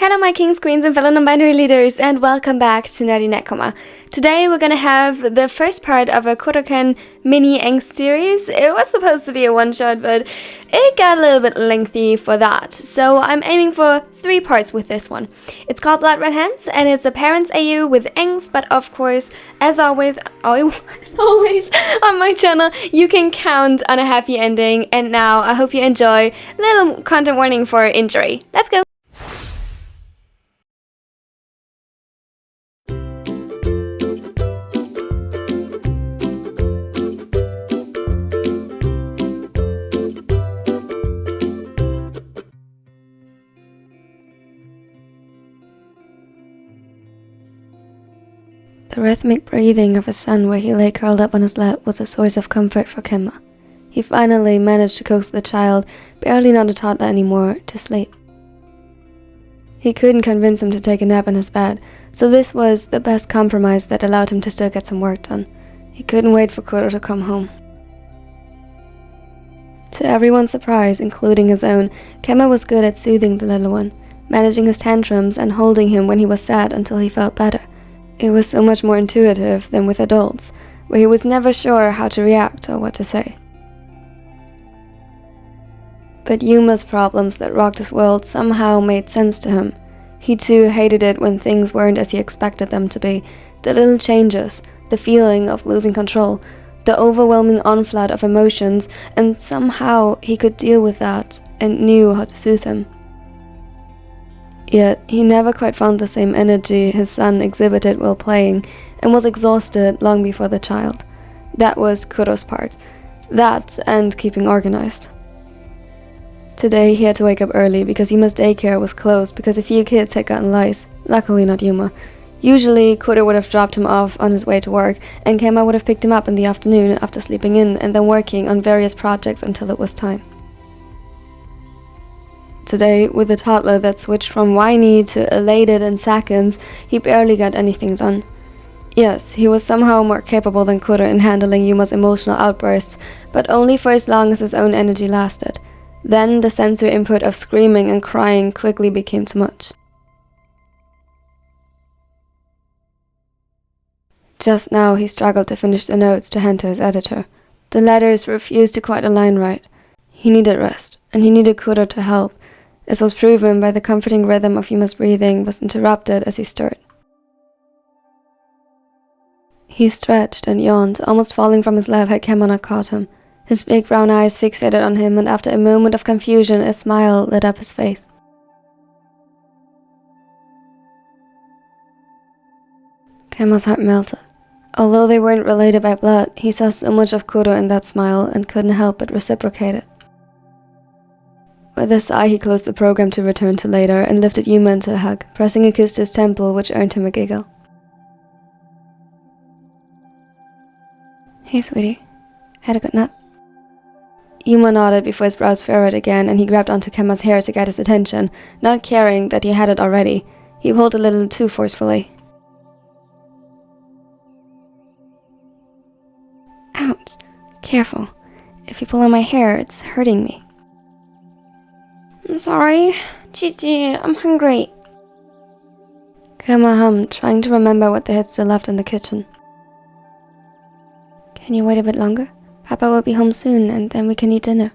Hello my kings, queens, and fellow non-binary leaders, and welcome back to Nerdy Nekoma. Today we're gonna have the first part of a KuroKen mini Angst series. It was supposed to be a one-shot, but it got a little bit lengthy for that. So I'm aiming for 3 parts with this one. It's called Blood Red Hands, and it's a parents AU with Angst, but of course, as always on my channel, you can count on a happy ending. And now I hope you enjoy. Little content warning for injury. Let's go! The rhythmic breathing of his son where he lay curled up on his lap was a source of comfort for Kenma. He finally managed to coax the child, barely not a toddler anymore, to sleep. He couldn't convince him to take a nap in his bed, so this was the best compromise that allowed him to still get some work done. He couldn't wait for Kuroo to come home. To everyone's surprise, including his own, Kenma was good at soothing the little one, managing his tantrums and holding him when he was sad until he felt better. It was so much more intuitive than with adults, where he was never sure how to react or what to say. But Yuma's problems that rocked his world somehow made sense to him. He too hated it when things weren't as he expected them to be. The little changes, the feeling of losing control, the overwhelming onslaught of emotions, and somehow he could deal with that and knew how to soothe him. Yet, he never quite found the same energy his son exhibited while playing, and was exhausted long before the child. That was Kuroo's part. That, and keeping organized. Today, he had to wake up early because Yuma's daycare was closed because a few kids had gotten lice, luckily not Yuma. Usually, Kuroo would have dropped him off on his way to work, and Kenma would have picked him up in the afternoon after sleeping in and then working on various projects until it was time. Today, with a toddler that switched from whiny to elated in seconds, he barely got anything done. Yes, he was somehow more capable than Kuroo in handling Yuma's emotional outbursts, but only for as long as his own energy lasted. Then the sensory input of screaming and crying quickly became too much. Just now he struggled to finish the notes to hand to his editor. The letters refused to quite align right. He needed rest, and he needed Kuroo to help. As was proven by the comforting rhythm of Yuma's breathing was interrupted as he stirred. He stretched and yawned, almost falling from his lap had Kenma not caught him. His big brown eyes fixated on him, and after a moment of confusion, a smile lit up his face. Kenma's heart melted. Although they weren't related by blood, he saw so much of Kuroo in that smile and couldn't help but reciprocate it. With a sigh, he closed the program to return to later and lifted Yuma into a hug, pressing a kiss to his temple, which earned him a giggle. Hey, sweetie. Had a good nap? Yuma nodded before his brows furrowed again, and he grabbed onto Kenma's hair to get his attention, not caring that he had it already. He pulled a little too forcefully. Ouch. Careful. If you pull on my hair, it's hurting me. I'm sorry. Gigi, I'm hungry. Kenma hummed, trying to remember what they had still left in the kitchen. Can you wait a bit longer? Papa will be home soon, and then we can eat dinner.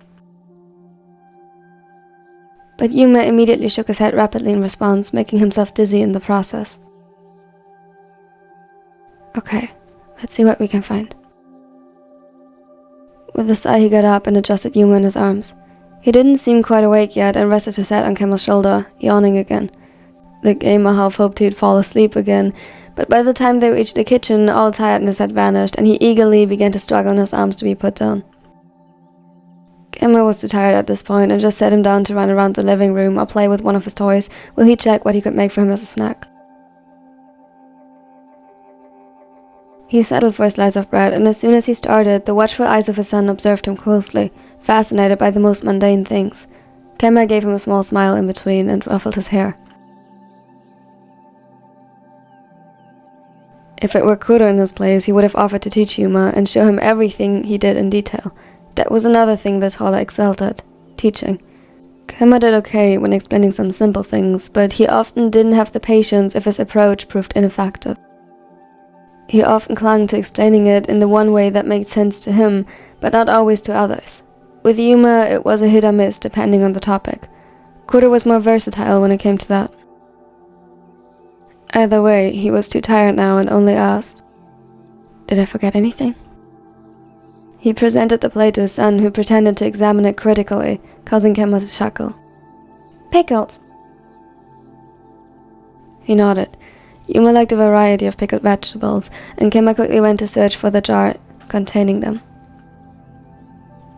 But Yuma immediately shook his head rapidly in response, making himself dizzy in the process. Okay, let's see what we can find. With a sigh, he got up and adjusted Yuma in his arms. He didn't seem quite awake yet and rested his head on Kenma's shoulder, yawning again. The gamer half hoped he'd fall asleep again, but by the time they reached the kitchen, all tiredness had vanished, and he eagerly began to struggle in his arms to be put down. Kenma was too tired at this point and just set him down to run around the living room or play with one of his toys while he checked what he could make for him as a snack. He settled for a slice of bread, and as soon as he started, the watchful eyes of his son observed him closely, fascinated by the most mundane things. Kenma gave him a small smile in between and ruffled his hair. If it were Kuroo in his place, he would have offered to teach Yuma and show him everything he did in detail. That was another thing that Holla excelled at, teaching. Kenma did okay when explaining some simple things, but he often didn't have the patience if his approach proved ineffective. He often clung to explaining it in the one way that made sense to him, but not always to others. With Yuma, it was a hit or miss depending on the topic. Kuroo was more versatile when it came to that. Either way, he was too tired now and only asked, "Did I forget anything?" He presented the plate to his son, who pretended to examine it critically, causing Kenma to chuckle. "Pickles." He nodded. Yuma liked a variety of pickled vegetables, and Kenma quickly went to search for the jar containing them.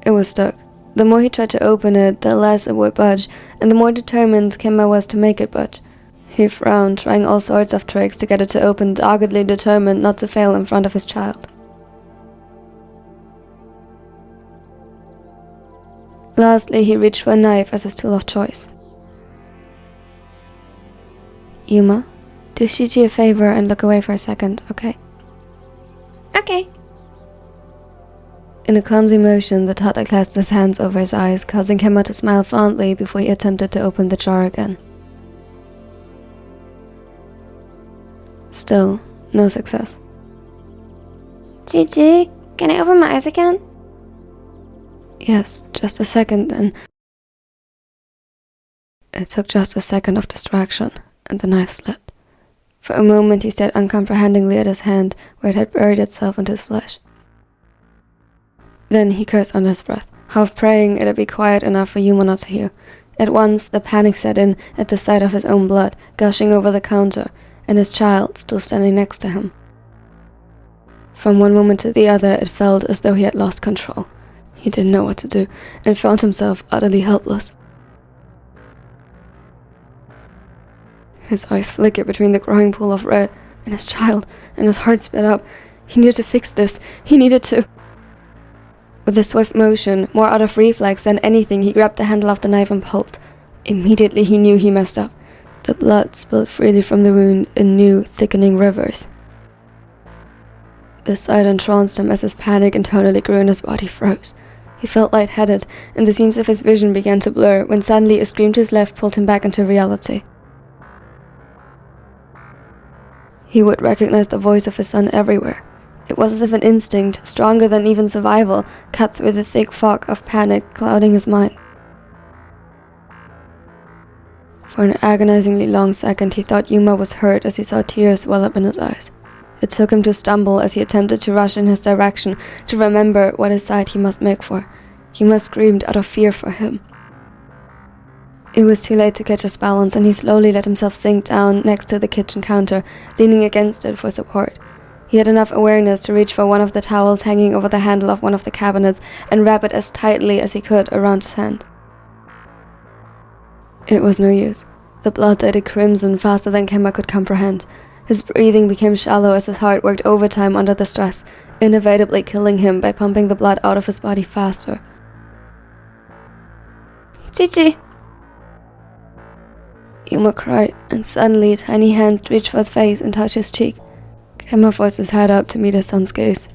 It was stuck. The more he tried to open it, the less it would budge, and the more determined Kenma was to make it budge. He frowned, trying all sorts of tricks to get it to open, doggedly determined not to fail in front of his child. Lastly, he reached for a knife as his tool of choice. "Yuma, do Shiji a favor and look away for a second, okay?" "Okay." In a clumsy motion, the toddler clasped his hands over his eyes, causing Kenma to smile fondly before he attempted to open the jar again. Still, no success. "Gigi, can I open my eyes again?" "Yes, just a second then." It took just a second of distraction, and the knife slipped. For a moment he stared uncomprehendingly at his hand, where it had buried itself into his flesh. Then he cursed under his breath, half praying it'd be quiet enough for Yuma not to hear. At once, the panic set in at the sight of his own blood gushing over the counter, and his child still standing next to him. From one moment to the other, it felt as though he had lost control. He didn't know what to do, and found himself utterly helpless. His eyes flickered between the growing pool of red and his child, and his heart sped up. He needed to fix this. He needed to... With a swift motion, more out of reflex than anything, he grabbed the handle of the knife and pulled. Immediately he knew he messed up. The blood spilled freely from the wound in new, thickening rivers. The sight entranced him as his panic internally grew and his body froze. He felt lightheaded, and the seams of his vision began to blur, when suddenly a scream to his left pulled him back into reality. He would recognize the voice of his son everywhere. It was as if an instinct, stronger than even survival, cut through the thick fog of panic clouding his mind. For an agonizingly long second, he thought Yuma was hurt as he saw tears well up in his eyes. It took him to stumble as he attempted to rush in his direction, to remember what his side he must make for. Yuma screamed out of fear for him. It was too late to catch his balance, and he slowly let himself sink down next to the kitchen counter, leaning against it for support. He had enough awareness to reach for one of the towels hanging over the handle of one of the cabinets and wrap it as tightly as he could around his hand. It was no use. The blood dyed crimson faster than Kenma could comprehend. His breathing became shallow as his heart worked overtime under the stress, inevitably killing him by pumping the blood out of his body faster. "Gigi!" Yuma cried, and suddenly tiny hands reached for his face and touched his cheek. Kenma forced his head up to meet his son's gaze.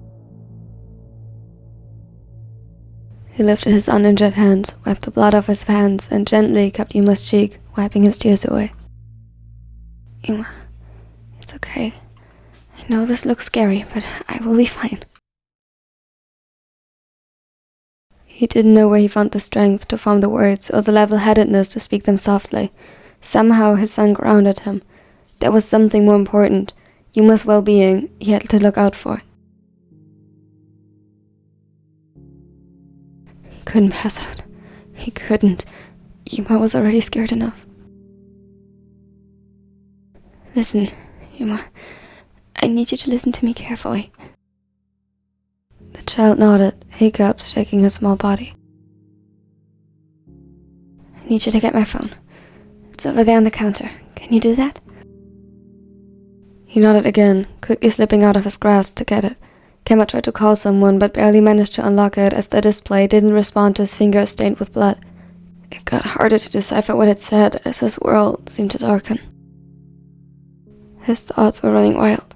He lifted his uninjured hand, wiped the blood off his hands, and gently cupped Yuma's cheek, wiping his tears away. "Yuma, it's okay. I know this looks scary, but I will be fine." He didn't know where he found the strength to form the words or the level-headedness to speak them softly. Somehow his son grounded him. There was something more important, Yuma's well-being, he had to look out for. He couldn't pass out. He couldn't. Yuma was already scared enough. "Listen, Yuma. I need you to listen to me carefully." The child nodded, hiccups shaking his small body. "I need you to get my phone. It's over there on the counter. Can you do that?" He nodded again, quickly slipping out of his grasp to get it. Kenma tried to call someone, but barely managed to unlock it as the display didn't respond to his fingers stained with blood. It got harder to decipher what it said as his world seemed to darken. His thoughts were running wild.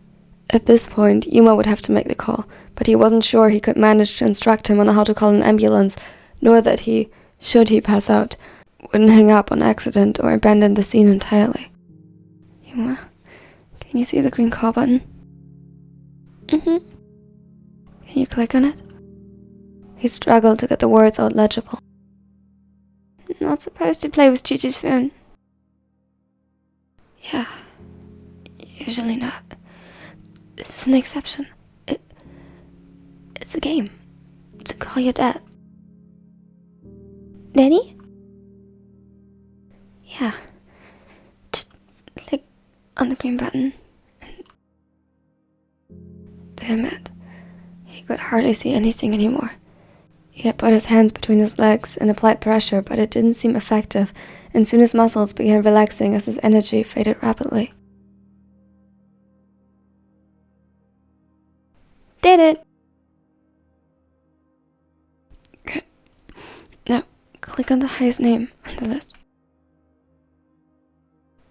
At this point, Yuma would have to make the call, but he wasn't sure he could manage to instruct him on how to call an ambulance, nor that he, should he pass out, wouldn't hang up on accident or abandon the scene entirely. Yuma, can you see the green call button? Mm-hmm. Can you click on it? He struggled to get the words out legible. Not supposed to play with Chichi's phone. Yeah, usually not. This is an exception. It's a game. To call your dad. Daddy? Yeah. Just click on the green button. Damn it. He could hardly see anything anymore. He had put his hands between his legs and applied pressure, but it didn't seem effective, and soon his muscles began relaxing as his energy faded rapidly. Did it! Good. Now, click on the highest name on the list.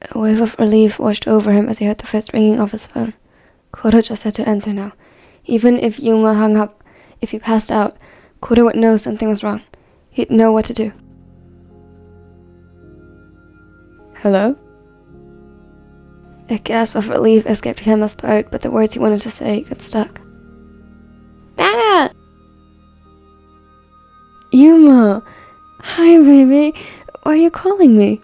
A wave of relief washed over him as he heard the first ringing of his phone. Kuroo just had to answer now. Even if Yuma hung up, if he passed out, Kuroo would know something was wrong. He'd know what to do. Hello? A gasp of relief escaped Kenma's throat, but the words he wanted to say got stuck. Dada! Yuma! Hi, baby. Why are you calling me?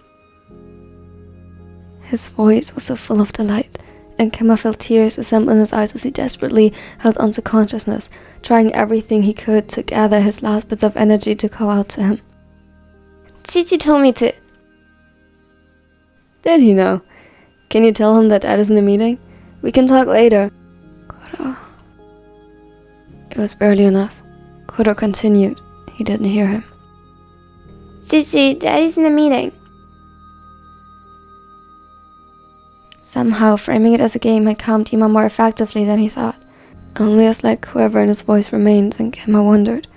His voice was so full of delight, and Kenma felt tears assemble in his eyes as he desperately held onto consciousness, trying everything he could to gather his last bits of energy to call out to him. Chichi told me to. Did he know? Can you tell him that Dad is in a meeting? We can talk later. Kuroo. It was barely enough. Kuroo continued. He didn't hear him. Chichi, Daddy's in a meeting. Somehow, framing it as a game had calmed Yuma more effectively than he thought. Only a slight quiver in his voice remained, and Kenma wondered,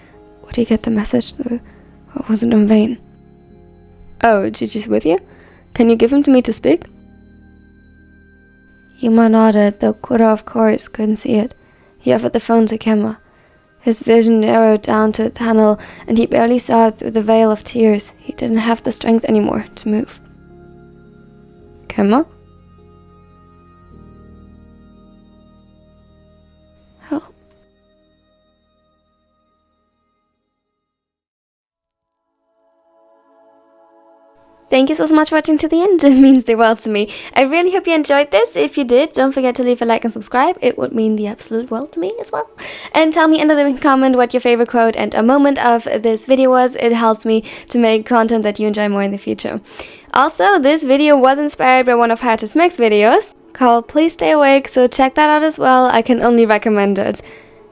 would he get the message through, or was it in vain? Oh, Chichi's with you? Can you give him to me to speak? Yuma nodded, though Kuroo, of course, couldn't see it. He offered the phone to Kenma. His vision narrowed down to a tunnel, and he barely saw it through the veil of tears. He didn't have the strength anymore to move. Kenma? Help. Thank you so much for watching to the end. It means the world to me. I really hope you enjoyed this. If you did, don't forget to leave a like and subscribe. It would mean the absolute world to me as well. And tell me in the comment what your favorite quote and a moment of this video was. It helps me to make content that you enjoy more in the future. Also, this video was inspired by one of Haikyuu's next videos called Please Stay Awake, so check that out as well. I can only recommend it.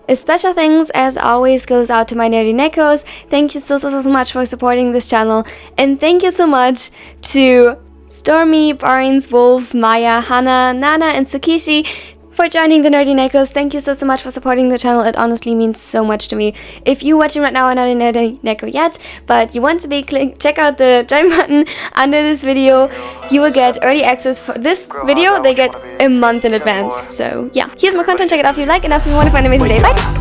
A special thanks, as always, goes out to my nerdy neckos. Thank you so much for supporting this channel. And thank you so much to Stormy, Barnes, Wolf, Maya, Hana, Nana, and Tsukishi for joining the Nerdy Neckos. Thank you so much for supporting the channel. It honestly means so much to me. If you watching right now are not a Nerdy Necko yet, but you want to be, check out the join button under this video. You will get early access for this video. They get a month in advance. So yeah, here's more content. Check it out if you like, and if you want to find an amazing day. Bye!